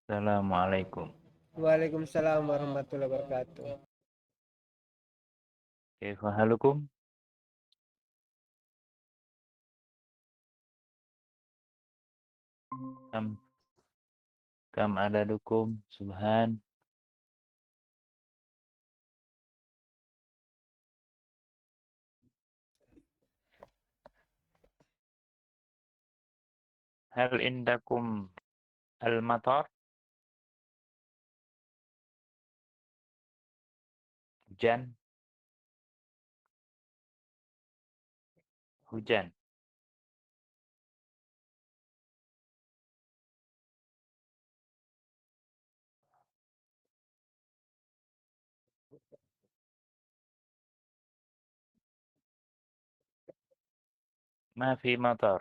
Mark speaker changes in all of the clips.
Speaker 1: Assalamualaikum.
Speaker 2: Waalaikumsalam warahmatullahi wabarakatuh.
Speaker 1: Kaifa halukum? Kam kam adadukum? Subhan. Hal indakum al-matar? Hujan. Hujan. Ma fi matar.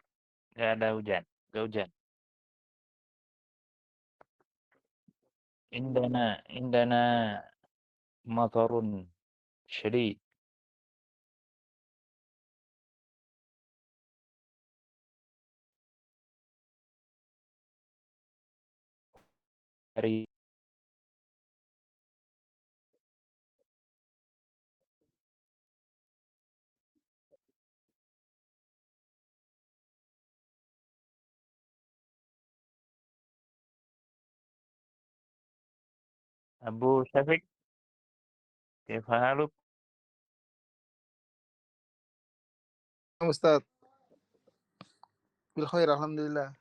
Speaker 1: Gak ada hujan. Gak hujan. Indana matarun syadid. Hari Abu Syafiq. Kaifa haluk?
Speaker 3: Ustaz, bil khair alhamdulillah.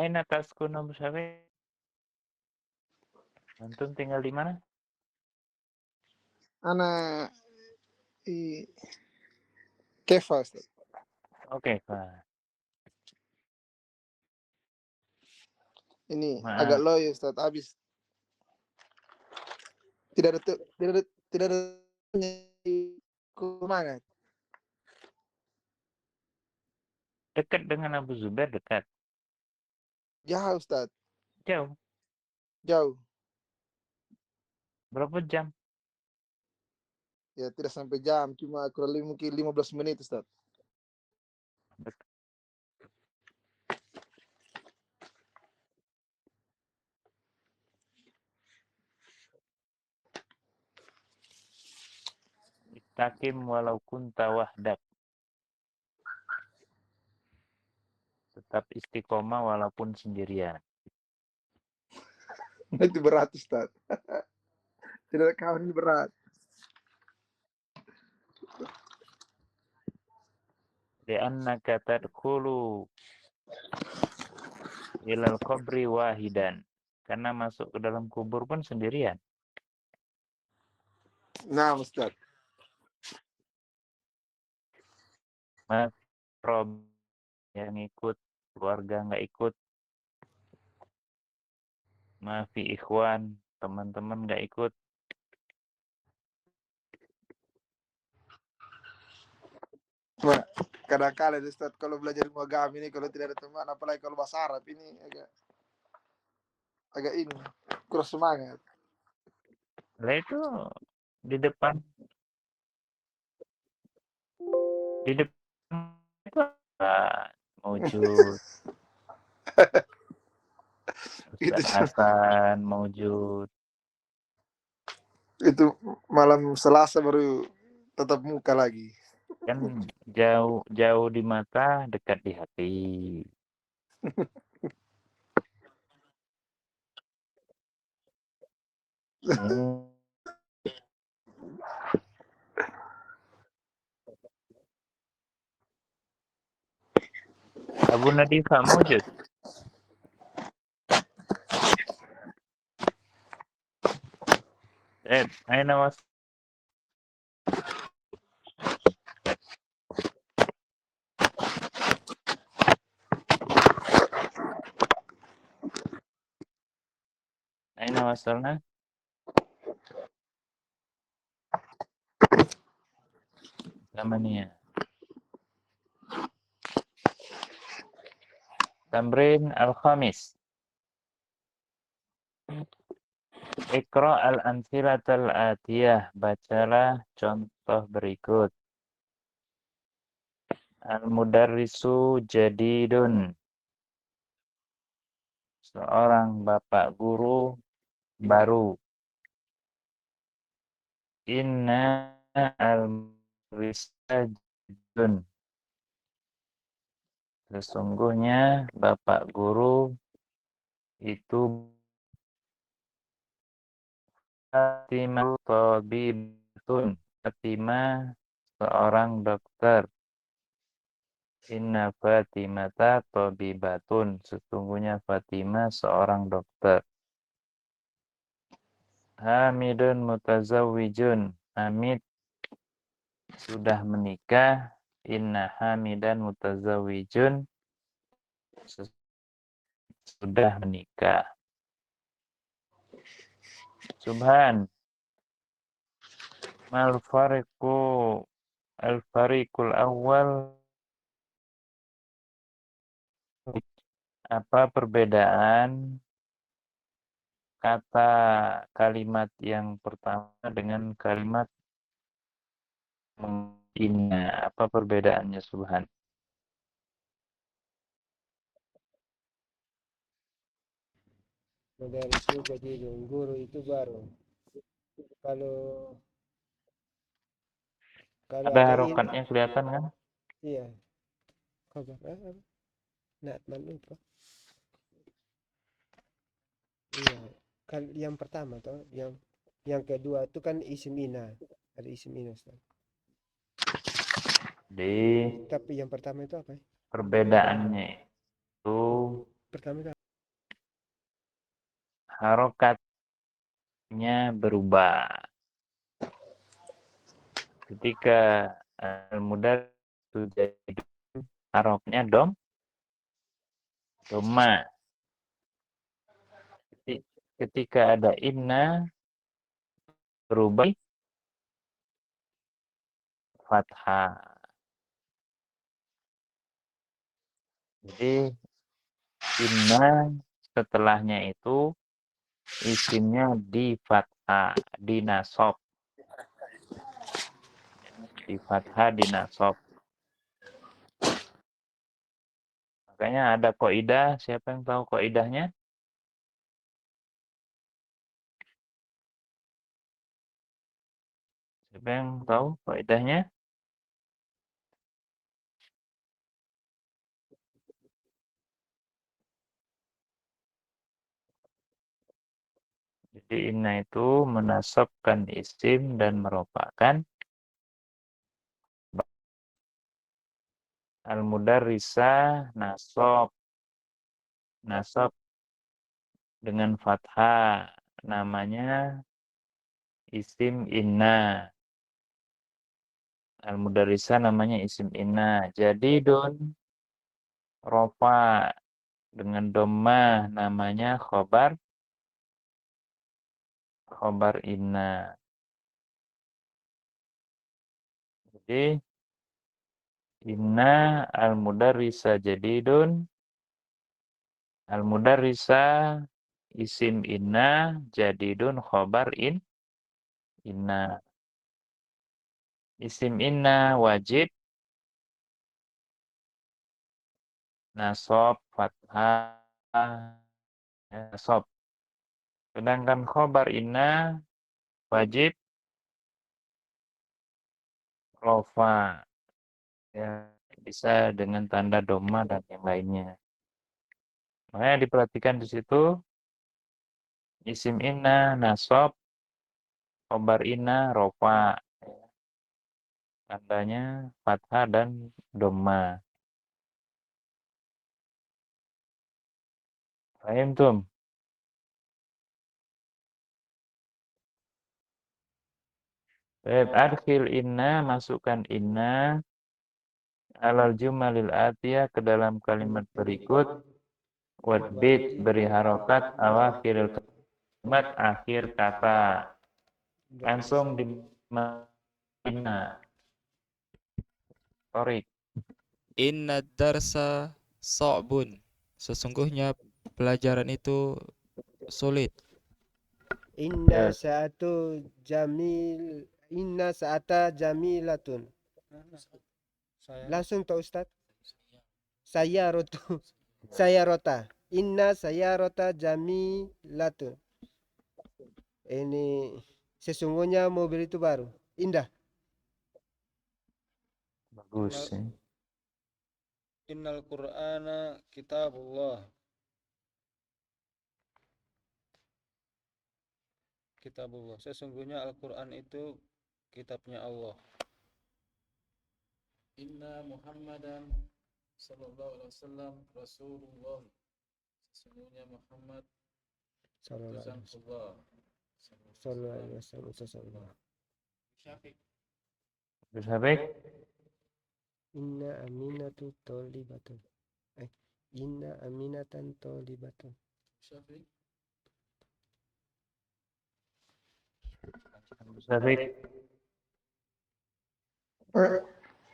Speaker 1: Aina taskun Abu Syafiq? Antum tinggal di mana?
Speaker 3: Ana i kefa Ustaz.
Speaker 1: Oke, Pak.
Speaker 3: Ini agak
Speaker 1: Maaf.
Speaker 3: low ya Ustaz, habis tidak ada semangat.
Speaker 1: Dekat dengan Abu Zubair, dekat.
Speaker 3: Jauh Ustaz,
Speaker 1: Jauh.
Speaker 3: jauh.
Speaker 1: Berapa jam?
Speaker 3: Ya tidak sampai jam, cuma kurang lebih mungkin 15 menit Ustaz.
Speaker 1: Dekat. Istakim walau kunta wahdak. Tetap istiqomah walaupun sendirian.
Speaker 3: Itu berat Ustaz. Tidak ada kawan ini berat.
Speaker 1: Li'annaka tadkhulu ilal qabri wahidan. Karena masuk ke dalam kubur pun sendirian.
Speaker 3: Nah Ustaz.
Speaker 1: Mas Rob yang ikut, keluarga nggak ikut. Maafi ikhwan, teman-teman nggak ikut.
Speaker 3: Cuma kadang-kadang Ustaz kalau belajar ilmu agama ini kalau tidak ada teman, apalagi kalau bahasa Arab ini agak ini kurang semangat.
Speaker 1: Lah itu di depan itu Pak Maujud,
Speaker 3: Itu
Speaker 1: Ustaz Hasan Maujud.
Speaker 3: itu malam Selasa baru tetap muka lagi.
Speaker 1: Kan jauh di mata, dekat di hati. Hmm. Abu Nadifa Maujud. Aina was Aina wasalna? Namanya. Tamrin al-Khamis. Iqra al-amsilatal atiyah. Bacalah contoh berikut. Al-mudarrisu jadidun. Seorang bapak guru baru. Inna al-mudarrisa jadidun. Sesungguhnya bapak guru itu Fatimah tabibatun. Fatimah seorang dokter. Inna Fatimata tabibatun. Sesungguhnya Fatimah seorang dokter. Hamidun mutazawwijun. Hamid sudah menikah. Inna Hamidan mutazawwijun. Sudah menikah. Subhan. Mal fariqu al-fariqul awal. Apa perbedaan kata kalimat yang pertama dengan kalimat inna? Apa perbedaannya, Subhan?
Speaker 2: Mudarrisu jadidun, guru itu baru. Kalau kalau
Speaker 1: Ada
Speaker 2: ada
Speaker 1: harokatnya kelihatan kan?
Speaker 2: iya. Kabar apa? Nak lupa. Iya. Yang pertama toh, yang kedua itu kan isim ina. Ada isim ina, Ustaz.
Speaker 1: Di
Speaker 2: Tapi yang pertama itu apa?
Speaker 1: perbedaannya itu
Speaker 2: Pertama itu apa?
Speaker 1: harokatnya berubah. Ketika al-mudar itu jadi haroknya doma. Ketika ada inna berubah fathah. Jadi inna setelahnya itu isimnya di fathah, di nasab. Di fathah, di nasab. Makanya ada kaidah, siapa yang tahu kaidahnya? Siapa yang tahu kaidahnya? Jadi inna itu menasabkan isim dan merupakan al-mudarrisa nasab dengan fathah, namanya isim inna. Al-mudarrisa namanya isim inna. Jadi don rofa dengan domah namanya khobar inna. Jadi inna al-mudarrisa jadidun. Al-mudarrisa isim inna jadidun khobar inna. Isim inna wajib nasab fathah nasab. Sedangkan khobar inna wajib rofa, ya, bisa dengan tanda doma dan yang lainnya. Makanya diperhatikan di situ isim inna nasab, khobar inna rofa, tandanya fathah dan doma. Paham tum? Adkhil inna, masukkan inna alal jumalil atiyah ke dalam kalimat berikut. Wadbit, beri harokat awakhiril kalimat, akhir kata. Langsung di inna. Torik.
Speaker 4: Inna darsa sa'bun. Sesungguhnya pelajaran itu sulit.
Speaker 2: Inna
Speaker 1: Yes.
Speaker 2: sa'ata jamilatun. Langsung toh Ustaz. Sayarotu. Sayarota. Inna sayarota jamilatun. Ini sesungguhnya mobil itu baru. Indah.
Speaker 1: Bagus. Ya.
Speaker 5: Innal Qur'ana kitabullah. Kitabullah. Sesungguhnya Al-Qur'an itu kitabnya Allah. Inna Muhammadan sallallahu alaihi wasallam Rasulullah. Sesungguhnya Muhammad utusan Allah.
Speaker 2: Sallallahu alaihi wasallam.
Speaker 1: Bisa baik.
Speaker 2: Inna aminatu tolibatun. Inna aminatan tolibatun.
Speaker 1: Bisa baik.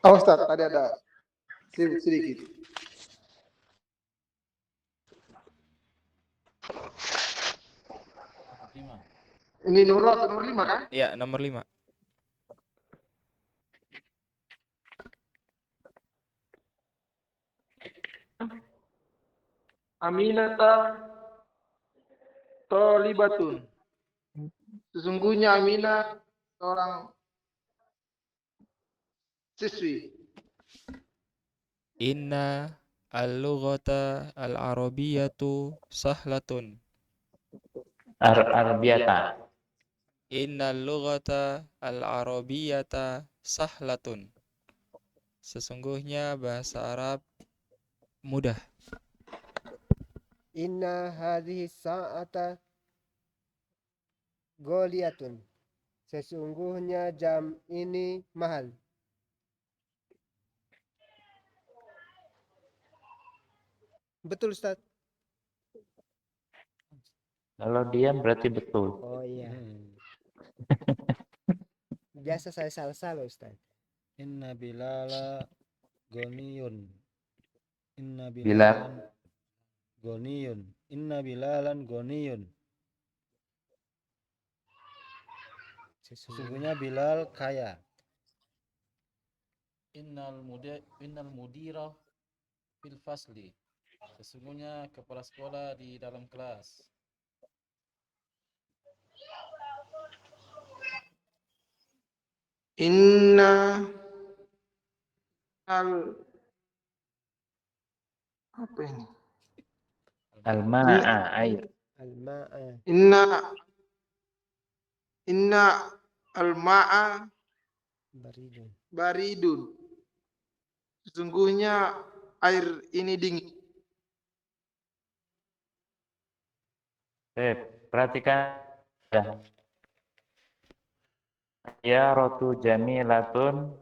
Speaker 3: Oh Ustaz, tadi ada sedikit. Ini nomor 5 kan?
Speaker 4: Ya, nomor 5.
Speaker 3: Aminata tolibatun. Sesungguhnya Aminah seorang siswi.
Speaker 4: Inna al-lughata al-arabiyatu sahlatun.
Speaker 1: Arbiyata.
Speaker 4: Inna al-lughata al-arabiyata sahlatun. Sesungguhnya bahasa Arab mudah.
Speaker 2: Inna hadhihi sa'ata goliyatun. Sesungguhnya jam ini mahal. Betul Ustaz.
Speaker 1: Kalau diam berarti betul.
Speaker 2: Oh iya. Biasa saya salah-salah Ustaz.
Speaker 5: Inna Bilala Goniyun. Inna
Speaker 1: Bilal.
Speaker 5: Bilalan Goniyun. Inna Bilalan Goniyun. Sesungguhnya Bilal kaya. Innal mudira fil fasli. Sesungguhnya kepala sekolah di dalam kelas.
Speaker 3: Inna apa ini?
Speaker 1: Al-ma'a air.
Speaker 2: Al-ma'a.
Speaker 3: Inna al-ma'a
Speaker 2: Baridun.
Speaker 3: baridun. Sesungguhnya air ini dingin.
Speaker 1: Perhatikan. Sayyaratu jamilatun.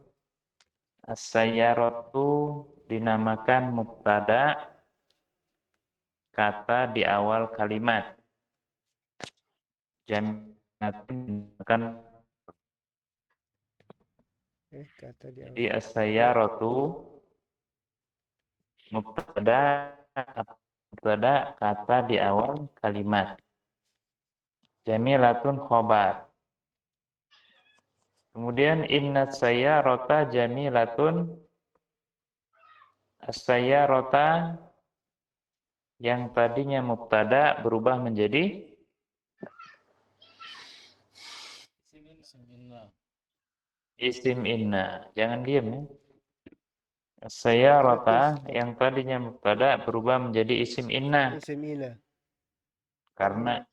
Speaker 1: As-sayyaratu dinamakan mubtada, kata di awal kalimat. Jamilatun dinamakan
Speaker 2: Kata di
Speaker 1: jadi
Speaker 2: awal.
Speaker 1: as-sayyaratu mubtada kata di awal kalimat. Jamilatun khobar. Kemudian inna sayyarata jamilatun. As-sayyarata yang tadinya mubtada berubah menjadi isim inna. Jangan diam ya. As-sayyarata yang tadinya mubtada berubah menjadi isim inna.
Speaker 2: Isim inna.
Speaker 1: Karena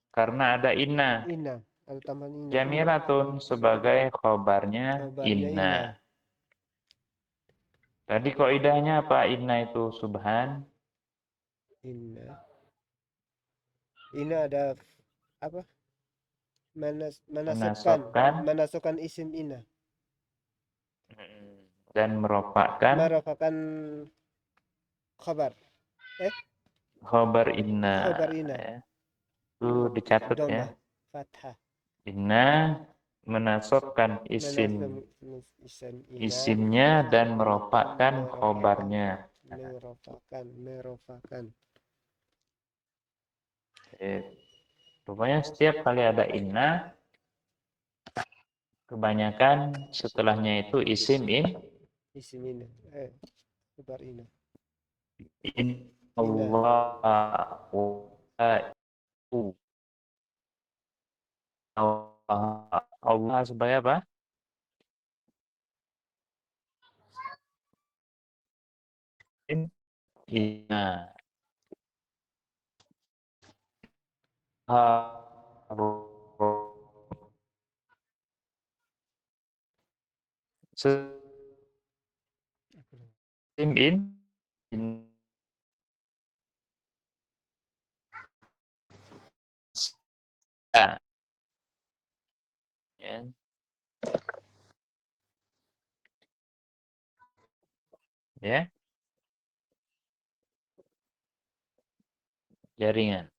Speaker 1: ada inna.
Speaker 2: Inna. Ada tambahan inna.
Speaker 1: Jamilatun sebagai khobarnya inna. Tadi kaidahnya apa? Inna itu subhan.
Speaker 2: Inna. Inna ada apa? Menasabkan isim inna.
Speaker 1: Dan merupakan
Speaker 2: khabar.
Speaker 1: Khobar inna.
Speaker 2: Khobar inna.
Speaker 1: Ya. Itu dicatat ya.
Speaker 2: Domah. Fathah.
Speaker 1: Inna menasabkan isimnya dan merupakan khobarnya.
Speaker 2: Merofakan.
Speaker 1: Rupanya setiap kali ada inna, kebanyakan setelahnya itu isim
Speaker 2: Isim ina. Khabar ina.
Speaker 1: Allah Allah sebagai apa? Inna in ya. Ya, jaringan.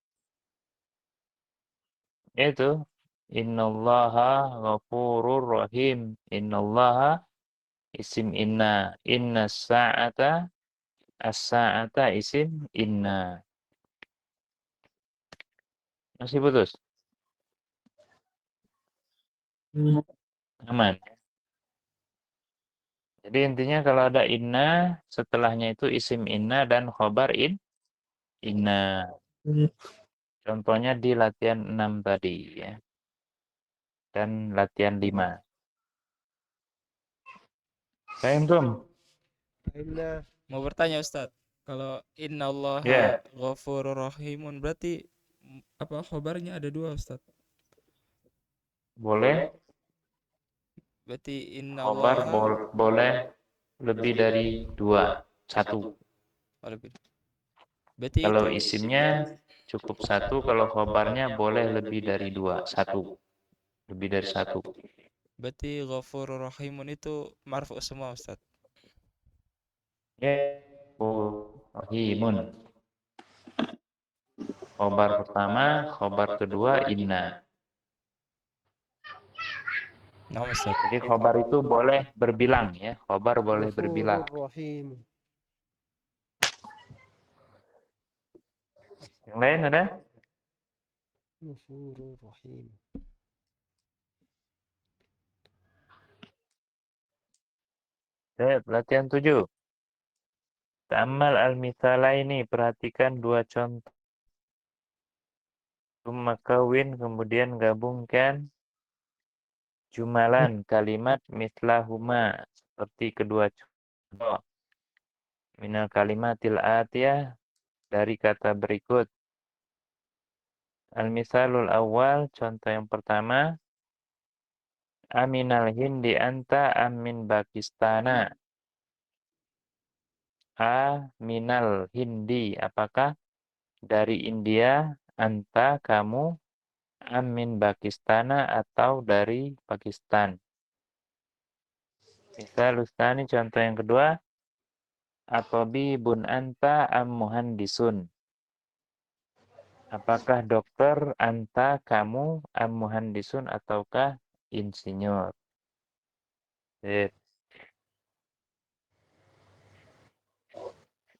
Speaker 1: Itu innallaha ghafurur rahim. Innallaha isim inna. Inna sa'ata as-sa'ata isim inna. Masih putus? Aman. Jadi intinya kalau ada inna, setelahnya itu isim inna dan khobar inna. Contohnya di latihan 6 tadi ya. Dan latihan 5. Paham, Tum?
Speaker 2: Fahimna.
Speaker 4: Mau bertanya Ustadz, kalau
Speaker 1: Ya,
Speaker 4: innallaha ghafurur rahimun berarti apa khobarnya ada dua Ustadz?
Speaker 1: boleh.
Speaker 4: Berarti
Speaker 1: Khobar
Speaker 4: innallaha
Speaker 1: boleh lebih dari 2. 1.
Speaker 4: lebih. Berarti
Speaker 1: Kalau
Speaker 4: itu
Speaker 1: isimnya cukup 1, kalau khobarnya boleh lebih dari 2. 1. Lebih dari 1.
Speaker 4: berarti ghafurur rahimun itu marfu semua Ustadz.
Speaker 1: Ya. Rahimun. Khobar pertama, khobar kedua inna.
Speaker 4: Nah, Ustadz.
Speaker 1: Jadi khobar itu boleh berbilang ya. Khobar boleh berbilang.
Speaker 2: Ghafurur rahim.
Speaker 1: Yang lain ada?
Speaker 2: Ghafurur rahim.
Speaker 1: Latihan 7. Ta'ammal al-mithalaini, perhatikan 2 contoh. Summa kawin, kemudian gabungkan jumalan kalimat mislahuma, seperti kedua contoh. Minal kalimatil atiyah, dari kata berikut. Al-misalul awal, contoh yang pertama. Aminal hindi anta amin Pakistana. Minal hindi, apakah dari India, anta kamu, amin Pakistana atau dari Pakistan. Misal ustani, contoh yang kedua. Atobibun anta am muhandisun. Apakah dokter anta kamu am muhandisun ataukah insinyur.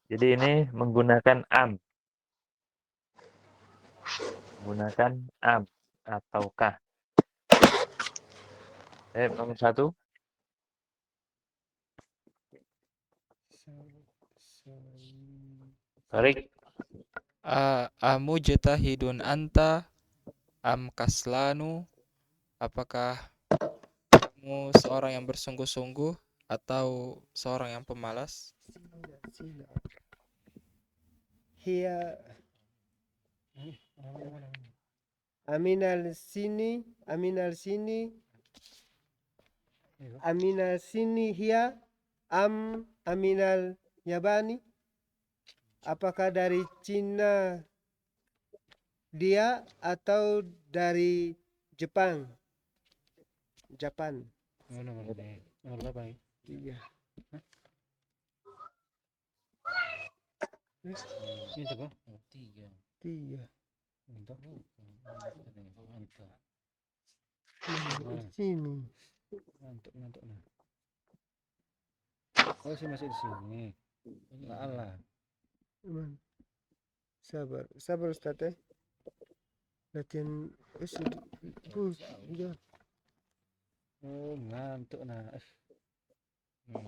Speaker 1: Jadi ini menggunakan am. Menggunakan am ataukah. Nomor 1. Tarik.
Speaker 4: Amujtahidun anta am kaslanu, apakah kamu seorang yang bersungguh-sungguh atau seorang yang pemalas?
Speaker 2: Hiya aminal sini hiya am aminal yabani. Apakah dari Cina dia atau dari Jepang? Japan.
Speaker 5: Nomor berapa ini?
Speaker 2: 3.
Speaker 5: Ini coba. 3.
Speaker 2: 3.
Speaker 5: Untuk anta.
Speaker 2: Di sini.
Speaker 5: Untuk nah. Oh, sih masih di sini. Allah.
Speaker 2: Sabar Ustaz ya. Latihan
Speaker 5: Oh, ngantuk nah.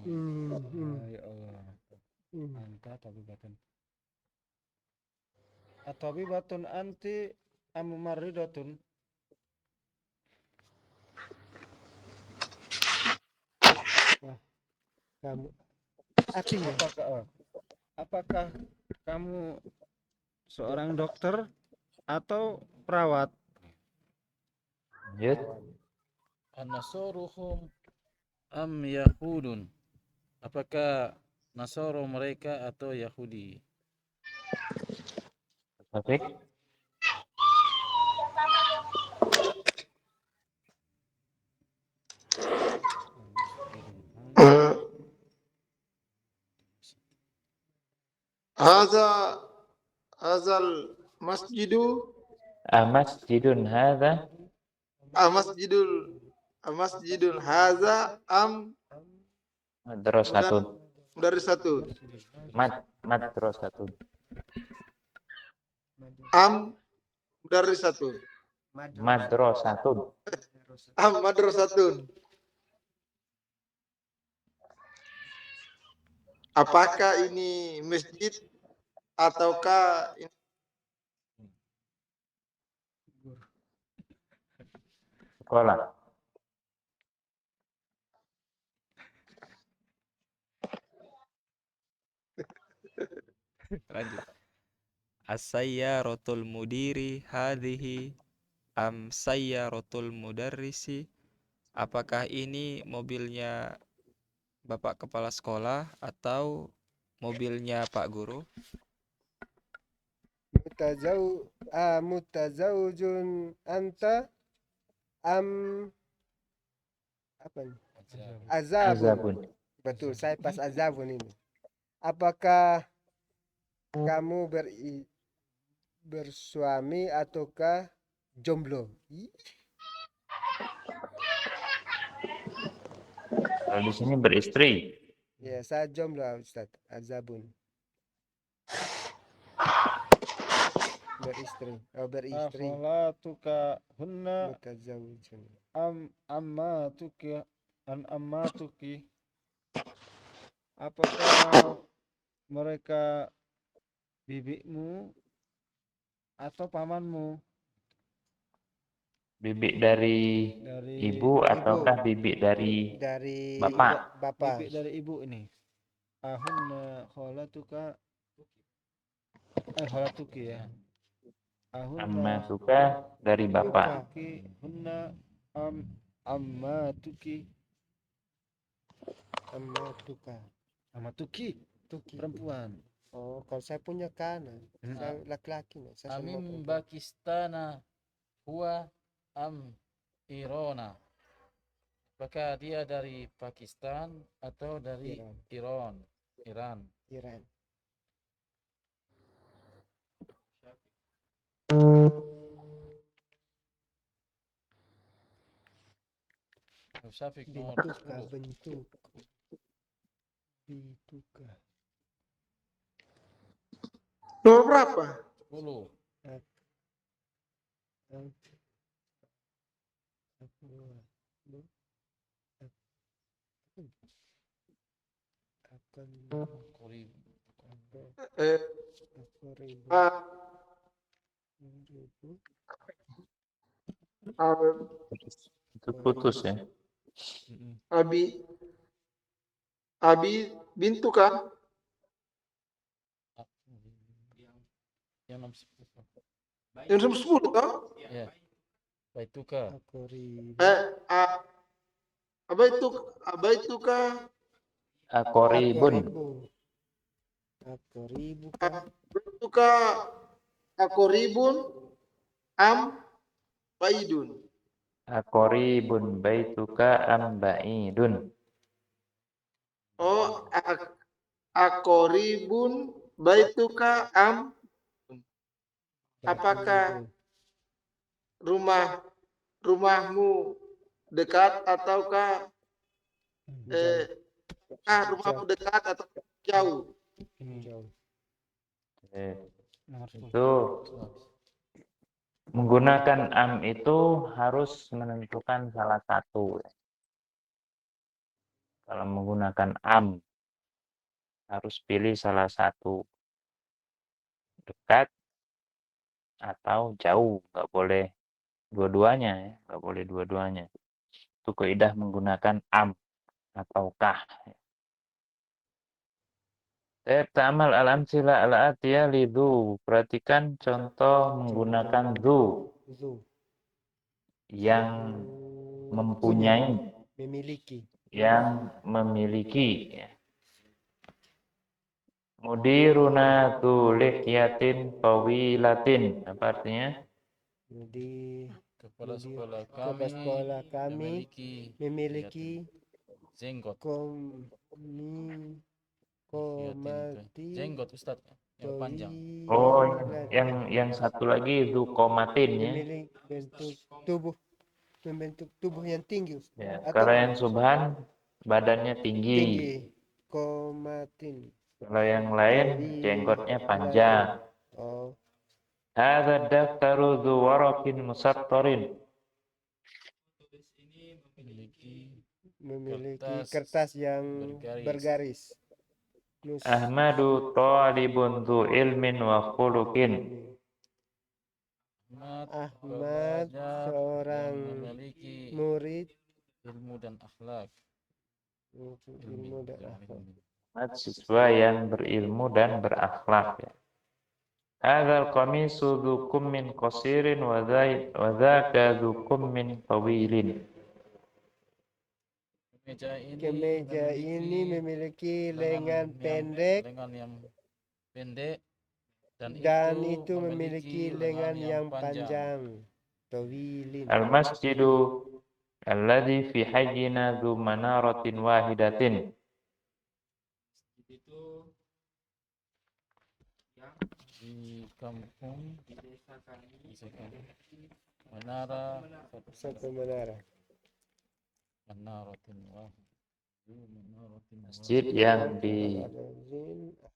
Speaker 2: ini
Speaker 5: Ya Allah.
Speaker 2: Hmm.
Speaker 5: Anta tabibatun. Atabibatun anti am maridatun.
Speaker 2: Kamu artinya
Speaker 5: Apakah kamu seorang dokter atau perawat?
Speaker 1: Lanjut.
Speaker 6: An-nasaruhum am Yahudun? Apakah Nasara mereka atau Yahudi?
Speaker 1: Taufik.
Speaker 3: Haza hazal masjidu
Speaker 1: Amasjidun hadza
Speaker 3: masjidul masjidul haza am
Speaker 1: madrasatun.
Speaker 3: mudarrisatun
Speaker 1: Madrasatun.
Speaker 3: am mudarrisatun
Speaker 1: Madrasatun.
Speaker 3: am madrasatun. Apakah ini masjid ataukah ini
Speaker 1: Sekolah.
Speaker 4: Lanjut. As-sayyaratul mudiri hadhihi am sayyaratul mudarrisi? Apakah ini mobilnya Bapak kepala sekolah atau mobilnya Pak guru?
Speaker 2: mutazawjun anta am apa nih? Azabun.
Speaker 1: Azabun.
Speaker 2: Betul, saya pas azabun ini. Apakah kamu bersuami ataukah jomblo?
Speaker 1: Kalau di sini beristri.
Speaker 2: Ya, saya jomblo Ustaz. Azabun. Beristri. Oh, beristri.
Speaker 5: Akholatuka hunna
Speaker 2: Mutazawjun.
Speaker 5: ammatuki ammatuki. Apakah mereka bibimu atau pamanmu?
Speaker 1: Bibik dari ibu ataukah bibik dari
Speaker 2: Dari
Speaker 1: bapak?
Speaker 2: bapak.
Speaker 5: Bibi dari ibu ini. Ahunna kholatuka kholatuki ya. Ahunna
Speaker 1: Ammatuka dari bapak.
Speaker 5: kholatuki hunna ammatuki
Speaker 2: Amatuka.
Speaker 5: ammatuki
Speaker 2: Tuki.
Speaker 5: perempuan.
Speaker 2: Oh, kalau saya punya kanan. Saya laki-laki. Saya sama
Speaker 6: Amim
Speaker 2: perempuan.
Speaker 6: Pakistana huwa am Irona? Apakah dia dari Pakistan atau dari
Speaker 2: Iran.
Speaker 6: Iran?
Speaker 2: Iran.
Speaker 6: Syafiq nomor
Speaker 2: Bentuka.
Speaker 6: 10.
Speaker 2: Bentuk. Bentuka.
Speaker 3: nomor berapa?
Speaker 6: 10. Qurib.
Speaker 3: Eh, a- a-
Speaker 1: Itu putus ya.
Speaker 3: abi abi bintu kah?
Speaker 6: Yang nomor 10.
Speaker 3: Yang nomor 10 toh?
Speaker 6: Ya. Baituka.
Speaker 3: Apa itu kah?
Speaker 1: Akoribun.
Speaker 2: Akoribu kah?
Speaker 3: Itu kah akoribun am baidun?
Speaker 1: Akoribun baituka am ba'idun.
Speaker 3: Oh, akoribun baituka am. Apakah rumahmu dekat ataukah rumahmu dekat atau jauh?
Speaker 2: Jauh.
Speaker 1: Itu menggunakan am itu harus menentukan salah satu. Kalau menggunakan am Harus pilih salah satu, dekat atau jauh, nggak boleh dua-duanya ya, nggak boleh dua-duanya. Itu kaidah menggunakan am atau kah. Ta'amal al-amthila al-atiyah lidhu. Perhatikan contoh menggunakan dhu
Speaker 2: Zu.
Speaker 1: yang
Speaker 2: Punya.
Speaker 1: mempunyai,
Speaker 2: Memiliki.
Speaker 1: yang memiliki. Ya. Mudiruna dzu lihyatin tawilatin. Apa artinya?
Speaker 2: Jadi
Speaker 6: Kepala sekolah
Speaker 2: kepala
Speaker 6: kami
Speaker 2: sekolah kami memiliki
Speaker 6: jenggot.
Speaker 2: komati
Speaker 6: Jenggot Ustaz yang panjang.
Speaker 1: Oh,
Speaker 2: toilet.
Speaker 1: yang satu lagi dzu qomatin ya.
Speaker 2: memiliki membentuk tubuh yang tinggi
Speaker 1: Ya,
Speaker 2: atau
Speaker 1: kalau yang subhan badannya tinggi.
Speaker 2: tinggi. Komatin.
Speaker 1: Kalau yang lain jenggotnya panjang.
Speaker 2: Oh,
Speaker 1: Hadza daftaru dzu waraqin musattarin.
Speaker 2: memiliki kertas yang bergaris.
Speaker 1: Ahmadu talibun dzu ilmin wa khuluqin.
Speaker 2: Ahmad seorang
Speaker 6: memiliki
Speaker 2: murid
Speaker 6: ilmu dan akhlak.
Speaker 2: ilmu dan akhlak.
Speaker 1: Ahmad siswa yang berilmu dan berakhlak ya. Hadzal qamisu dzu kummin qasirin wa dzaka dzu kummin tawilin.
Speaker 2: Kemeja ini memiliki lengan pendek
Speaker 6: lengan yang pendek
Speaker 2: dan itu memiliki lengan yang panjang. Tawilin.
Speaker 1: Al-masjidu alladzi fi hayyina dzu manaratin wahidatin.
Speaker 6: Di kampung di desa kami menara
Speaker 2: Satu menara.
Speaker 6: menaratin
Speaker 1: Masjid yang di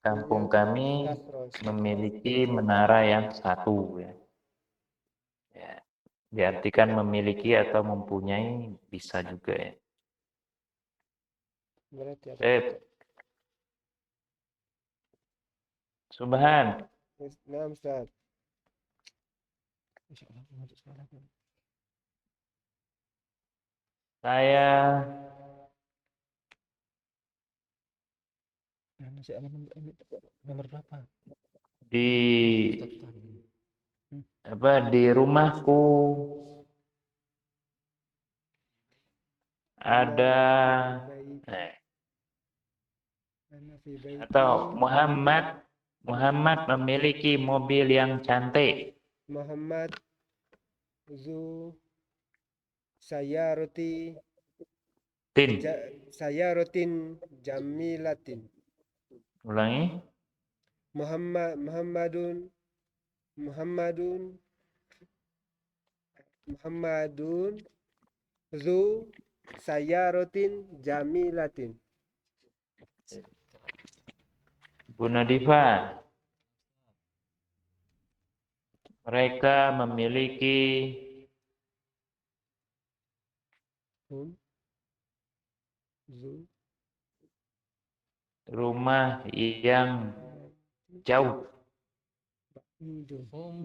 Speaker 1: kampung kami memiliki menara yang satu ya. Ya, diartikan memiliki atau mempunyai bisa juga ya.
Speaker 2: Berarti apa?
Speaker 1: Subhan.
Speaker 2: Nah, Ustaz.
Speaker 1: Saya
Speaker 6: nomor berapa?
Speaker 1: Di rumahku ada atau Muhammad memiliki mobil yang cantik.
Speaker 2: Muhammad zu sayaroti sayarotin jamilatin.
Speaker 1: Ulangi.
Speaker 2: Muhammadun zu sayarotin jamilatin.
Speaker 1: Bu Nadifa, mereka memiliki rumah yang jauh.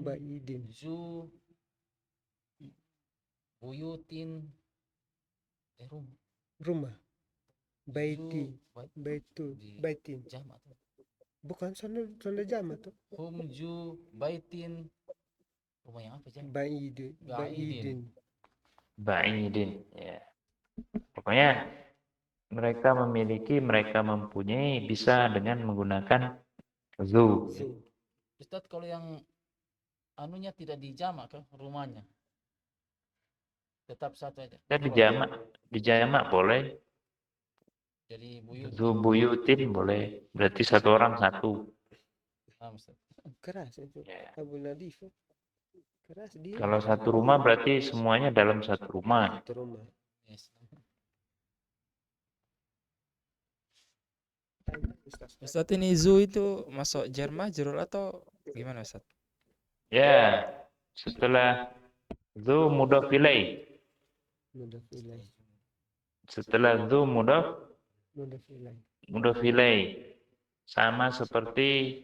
Speaker 2: Baidin.
Speaker 6: Zu buyutin
Speaker 2: Rumah. Baitin.
Speaker 6: jamak tuh.
Speaker 2: Bukan sonda jamak tuh.
Speaker 6: Humju baitin rumah yang apa jam?
Speaker 2: Baidin.
Speaker 1: Ya. Pokoknya mereka memiliki, mereka mempunyai bisa dengan menggunakan zu.
Speaker 6: Ustaz, kalau yang anunya tidak dijamak ke rumahnya tetap satu aja.
Speaker 1: Dijamak boleh.
Speaker 6: Jadi
Speaker 1: Zu buyutin boleh. Berarti satu orang satu.
Speaker 2: Keras itu.
Speaker 1: Ya.
Speaker 2: Abu Nadif. Keras dia.
Speaker 1: Kalau satu rumah berarti semuanya dalam satu rumah.
Speaker 2: Satu rumah.
Speaker 6: Yes.
Speaker 4: Ustaz, ini zu itu masuk jar majrur atau gimana Ustaz?
Speaker 1: Ya, setelah zu mudhaf ilaih. Setelah zu mudhaf ilaih. sama seperti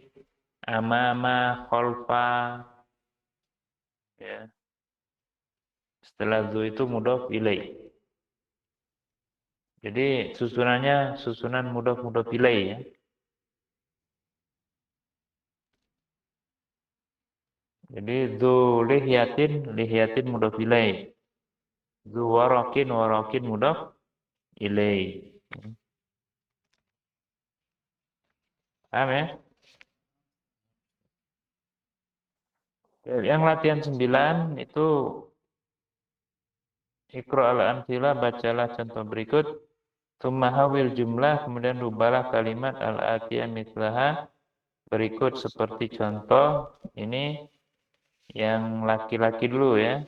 Speaker 1: amama, kholfa, ya. Setelah zu itu mudhof ilaih. Jadi susunannya susunan mudhof ilaih ya. Jadi dzu lihyatin mudhof ilaih. Dzu warakin mudhof ilaih. Paham ya? Yang latihan 9 itu Iqra al-amthila, bacalah contoh berikut. Tsumma hawil jumlah, kemudian rubahlah kalimat al-atiyah mithlaha, berikut seperti contoh. Ini yang laki-laki dulu ya.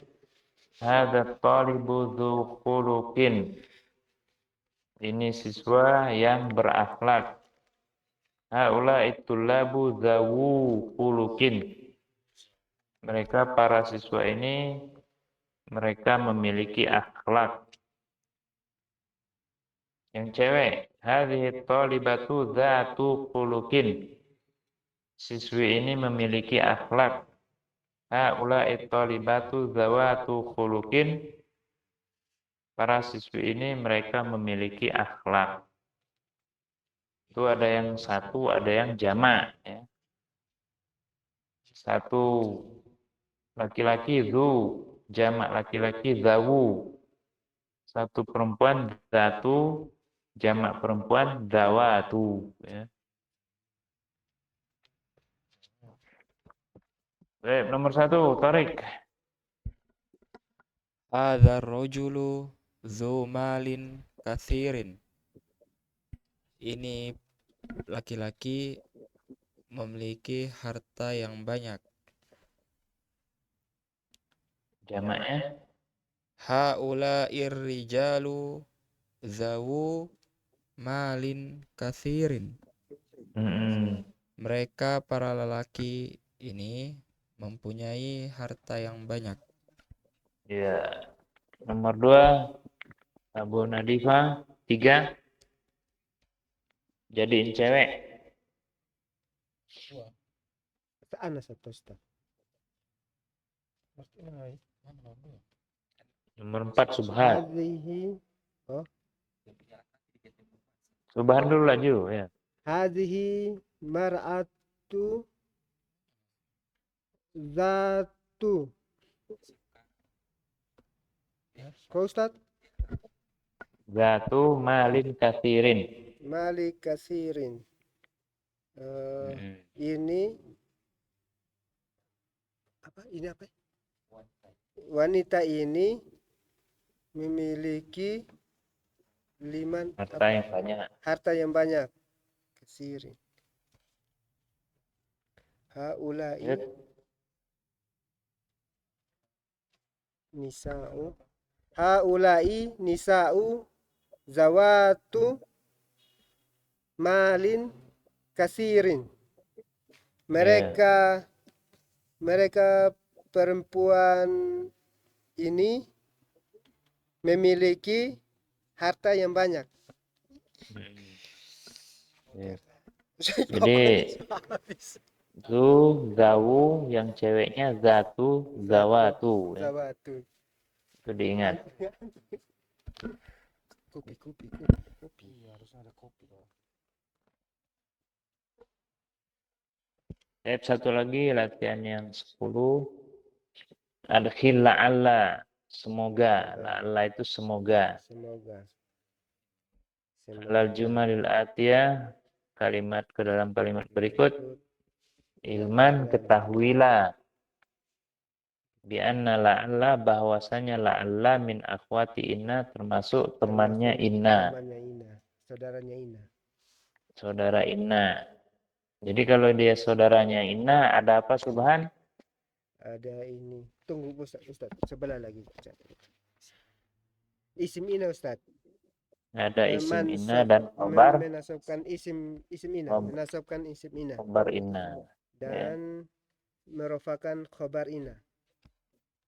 Speaker 1: Hadza talibu dzu khuluqin. Ini siswa yang berakhlak. Haula ittulabu dzawu khuluqin. Mereka para siswa ini mereka memiliki akhlak. Yang cewek, hadhihi thalibatu dzatu khuluqin. Siswi ini memiliki akhlak. Haula'i thalibatu dzawatu khuluqin. Para siswi ini mereka memiliki akhlak. Itu ada yang satu, ada yang jamak ya. Satu laki-laki dzu, jamak laki-laki dzawu. Satu perempuan dzatu, jamak perempuan dzawatu ya. Baik, nomor 1, Tarik.
Speaker 4: Hadza rajulu dzu malin katsirin. Ini laki-laki memiliki harta yang banyak.
Speaker 1: Jamaknya
Speaker 4: Haula'ir rijalu zawu malin katsirin. Mereka para lelaki ini mempunyai harta yang banyak.
Speaker 1: ya. Nomor 2, Abu Nadifa. 3, jadiin cewek.
Speaker 2: Ana satu Ustaz.
Speaker 1: Nomor 4, Subhan.
Speaker 2: Hadhihi
Speaker 1: Subhan dulu laju ya.
Speaker 2: hadhihi mar'atu zatu. Kau Ustaz?
Speaker 1: Zatu malin katsirin.
Speaker 2: Malik kasirin. Ini apa? Ini apa? Wanita ini memiliki
Speaker 1: Harta yang banyak.
Speaker 2: harta yang banyak. Kasirin. Haulai
Speaker 1: Ya.
Speaker 2: nisa'u. Haulai nisa'u zawatu malin kasirin. Mereka perempuan ini memiliki harta yang banyak.
Speaker 1: Ya. Jadi zu, zawu, yang ceweknya zatu, zawatu ya.
Speaker 2: Zawatu.
Speaker 1: Itu diingat.
Speaker 2: Kopi. Harus ada kopi dong.
Speaker 1: Satu lagi latihan yang 10. Adkhil la'alla. Semoga. La'alla itu semoga.
Speaker 2: Semoga.
Speaker 1: Alal jumalil atiyah. Kalimat ke dalam kalimat berikut. Ilman, ketahuilah. Bi'anna la'alla, bahwasanya la'alla min akhwati inna, termasuk temannya inna.
Speaker 2: Temannya Ina. Saudaranya Ina.
Speaker 1: Saudara inna. Jadi kalau dia saudaranya inna, ada apa Subhan?
Speaker 2: Ada ini. Tunggu Ustaz. Sebelah lagi. Isim Ina Ustaz.
Speaker 1: Ada isim inna dan khobar.
Speaker 2: Menasabkan isim Ina.
Speaker 1: Khobar.
Speaker 2: Menasabkan isim Ina.
Speaker 1: Khobar inna.
Speaker 2: Dan merofakan khobar Ina.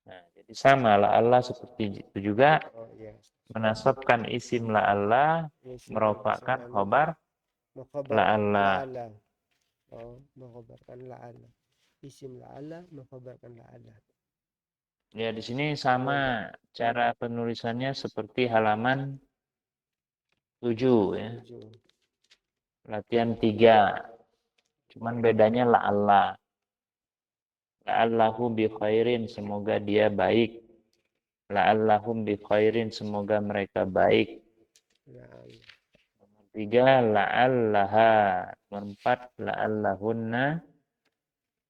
Speaker 1: Nah, jadi sama la'alla seperti itu juga.
Speaker 2: Oh iya.
Speaker 1: Menasabkan isim la'alla, merofakan khobar
Speaker 2: Mengkhabarkan
Speaker 1: la'alla.
Speaker 2: la'alla. Oh, mengkhabarkan la'alla. Isim la'alla mengkhabarkan la'alla.
Speaker 1: Ya, di sini sama cara penulisannya seperti halaman 7 ya.
Speaker 2: 7.
Speaker 1: Latihan 3. Cuman bedanya la'alla. La'allahu bi khairin, semoga dia baik. La'allahum bi khairin, semoga mereka baik.
Speaker 2: La'alla.
Speaker 1: 3 la'allaha. 4 la'allahunna.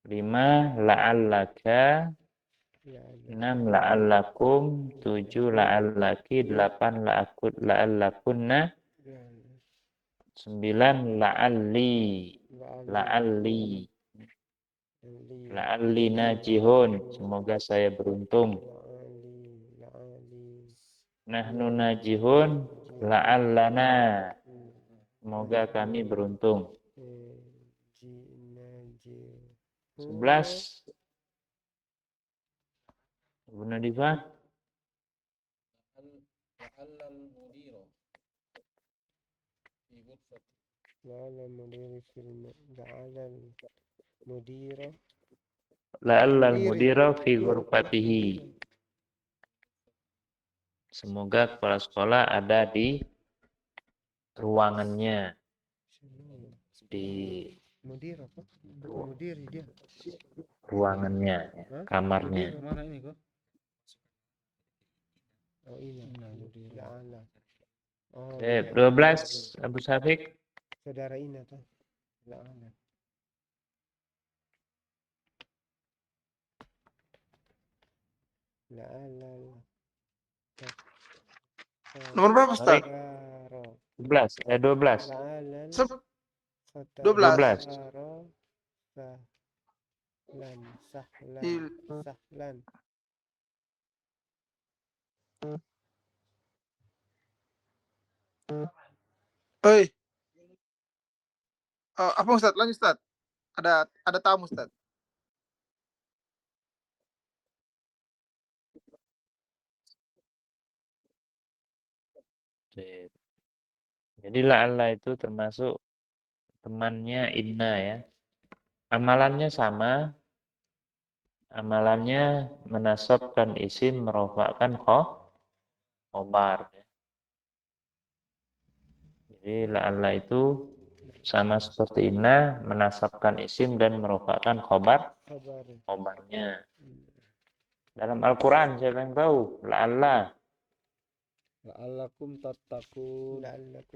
Speaker 1: 5 la'allaka. 6 la'allakum. 7 la'allaki. 8 la'allakunna. 9 la'alli. La'alli. La'alli najihun, semoga saya beruntung. Nahnu najihun, la'allana, semoga kami beruntung. 11 Ibu Nadifah.
Speaker 6: la'allal mudiro fi ghurfati.
Speaker 2: La'allal mudiro
Speaker 1: La'allal mudira fi ghurfatihi. Semoga kepala sekolah ada di ruangannya, di
Speaker 2: mudir apa? Mudir dia.
Speaker 1: ruangannya, kamarnya.
Speaker 6: Mana ini kok?
Speaker 2: Oh ini. La'alla. Oh,
Speaker 1: 12 Abu Syafiq.
Speaker 2: saudara Ina tuh. La'alla. La'alla.
Speaker 3: Nomor berapa, Ustaz?
Speaker 1: 12. 12.
Speaker 2: La'alla.
Speaker 3: 12.
Speaker 2: Sahlan.
Speaker 3: Oi, apa Ustaz? Lanjut Ustaz. Ada tamu Ustaz.
Speaker 1: Jadi la'alla itu termasuk temannya inna ya. Amalannya sama. Amalannya menasabkan isim, merofakkan khobar. Jadi la'alla itu sama seperti inna, menasabkan isim dan merofakkan khobarnya. Dalam Al-Quran siapa yang tahu? La'alla.
Speaker 5: La'allakum tattaqun.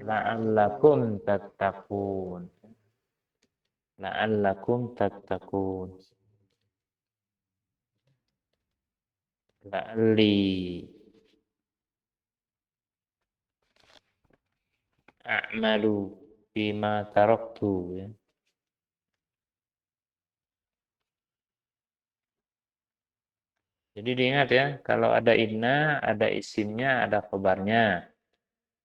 Speaker 1: La'allakum tattaqun. La'allakum tattaqun. La'alli a'malu bima taraktu ya. Jadi diingat ya, kalau ada inna, ada isimnya, ada khobarnya.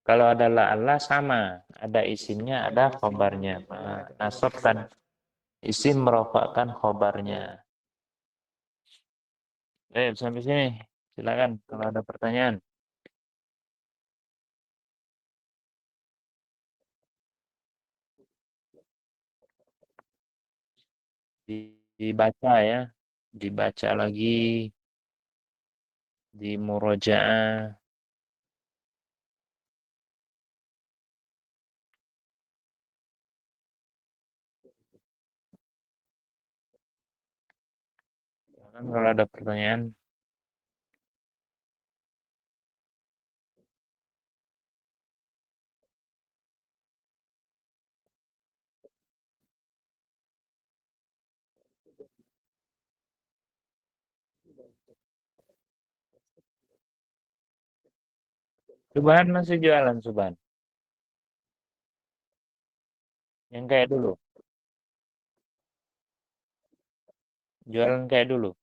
Speaker 1: Kalau ada la'alla sama, ada isimnya, ada khobarnya. Nasabkan isim, merofakkan khobarnya. Sampai sini. Silakan kalau ada pertanyaan. Dibaca ya, dibaca lagi, di murojaah. Kalau ada pertanyaan. Subhan masih jualan Subhan. Yang kayak dulu. Jualan kayak dulu.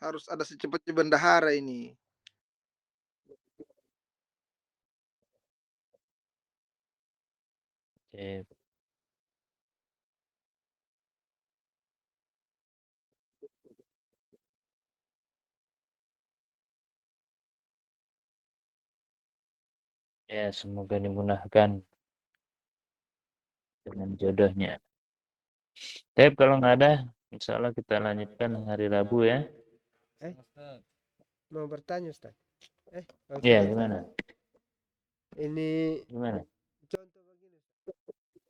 Speaker 3: Harus ada secepatnya bendahara ini.
Speaker 1: Oke. Ya, semoga dimudahkan dengan jodohnya. Tapi kalau nggak ada, insya Allah kita lanjutkan hari Rabu ya.
Speaker 2: Mau bertanya Ustaz.
Speaker 1: Iya,
Speaker 2: Ustaz,
Speaker 1: gimana?
Speaker 2: ini
Speaker 1: Gimana?